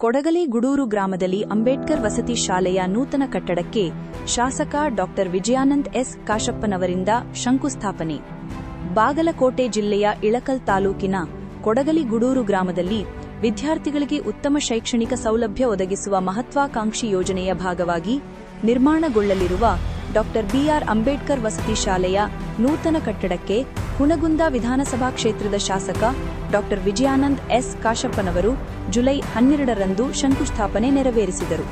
ಕೊಡಗಲಿ ಗುಡೂರು ಗ್ರಾಮದಲ್ಲಿ ಅಂಬೇಡ್ಕರ್ ವಸತಿ ಶಾಲೆಯ ನೂತನ ಕಟ್ಟಡಕ್ಕೆ ಶಾಸಕ ಡಾ ವಿಜಯಾನಂದ್ ಎಸ್ ಕಾಶಪ್ಪನವರಿಂದ ಶಂಕುಸ್ಥಾಪನೆ. ಬಾಗಲಕೋಟೆ ಜಿಲ್ಲೆಯ ಇಳಕಲ್ ತಾಲೂಕಿನ ಕೊಡಗಲಿ ಗುಡೂರು ಗ್ರಾಮದಲ್ಲಿ ವಿದ್ಯಾರ್ಥಿಗಳಿಗೆ ಉತ್ತಮ ಶೈಕ್ಷಣಿಕ ಸೌಲಭ್ಯ ಒದಗಿಸುವ ಮಹತ್ವಾಕಾಂಕ್ಷಿ ಯೋಜನೆಯ ಭಾಗವಾಗಿ ನಿರ್ಮಾಣಗೊಳ್ಳಲಿರುವ ಡಾ ಬಿಆರ್ ಅಂಬೇಡ್ಕರ್ ವಸತಿ ಶಾಲೆಯ ನೂತನ ಕಟ್ಟಡಕ್ಕೆ ಹುನಗುಂದ ವಿಧಾನಸಭಾ ಕ್ಷೇತ್ರದ ಶಾಸಕ ಡಾ ವಿಜಯಾನಂದ್ ಎಸ್ ಕಾಶಪ್ಪನವರು ಜುಲೈ 12ರಂದು ಶಂಕುಸ್ಥಾಪನೆ ನೆರವೇರಿಸಿದರು.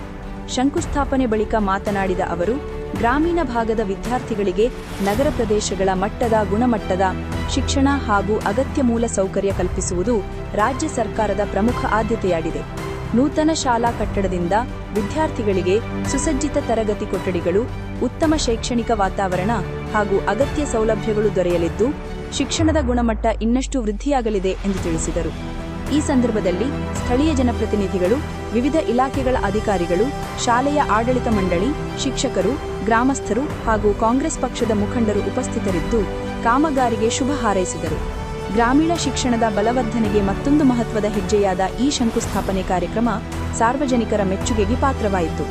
ಶಂಕುಸ್ಥಾಪನೆ ಬಳಿಕ ಮಾತನಾಡಿದ ಅವರು, ಗ್ರಾಮೀಣ ಭಾಗದ ವಿದ್ಯಾರ್ಥಿಗಳಿಗೆ ನಗರ ಪ್ರದೇಶಗಳ ಮಟ್ಟದ ಗುಣಮಟ್ಟದ ಶಿಕ್ಷಣ ಹಾಗೂ ಅಗತ್ಯ ಮೂಲ ಸೌಕರ್ಯ ಕಲ್ಪಿಸುವುದು ರಾಜ್ಯ ಸರ್ಕಾರದ ಪ್ರಮುಖ ಆದ್ಯತೆಯಾಗಿದೆ. ನೂತನ ಶಾಲಾ ಕಟ್ಟಡದಿಂದ ವಿದ್ಯಾರ್ಥಿಗಳಿಗೆ ಸುಸಜ್ಜಿತ ತರಗತಿ ಕೊಠಡಿಗಳು, ಉತ್ತಮ ಶೈಕ್ಷಣಿಕ ವಾತಾವರಣ ಹಾಗೂ ಅಗತ್ಯ ಸೌಲಭ್ಯಗಳು ದೊರೆಯಲಿದ್ದು, ಶಿಕ್ಷಣದ ಗುಣಮಟ್ಟ ಇನ್ನಷ್ಟು ವೃದ್ಧಿಯಾಗಲಿದೆ ಎಂದು ತಿಳಿಸಿದರು. ಈ ಸಂದರ್ಭದಲ್ಲಿ ಸ್ಥಳೀಯ ಜನಪ್ರತಿನಿಧಿಗಳು, ವಿವಿಧ ಇಲಾಖೆಗಳ ಅಧಿಕಾರಿಗಳು, ಶಾಲೆಯ ಆಡಳಿತ ಮಂಡಳಿ, ಶಿಕ್ಷಕರು, ಗ್ರಾಮಸ್ಥರು ಹಾಗೂ ಕಾಂಗ್ರೆಸ್ ಪಕ್ಷದ ಮುಖಂಡರು ಉಪಸ್ಥಿತರಿದ್ದು ಕಾಮಗಾರಿಗೆ ಶುಭ ಹಾರೈಸಿದರು. ಗ್ರಾಮೀಣ ಶಿಕ್ಷಣದ ಬಲವರ್ಧನೆಗೆ ಮತ್ತೊಂದು ಮಹತ್ವದ ಹೆಜ್ಜೆಯಾದ ಈ ಶಂಕುಸ್ಥಾಪನೆ ಕಾರ್ಯಕ್ರಮ ಸಾರ್ವಜನಿಕರ ಮೆಚ್ಚುಗೆಗೆ ಪಾತ್ರವಾಯಿತು.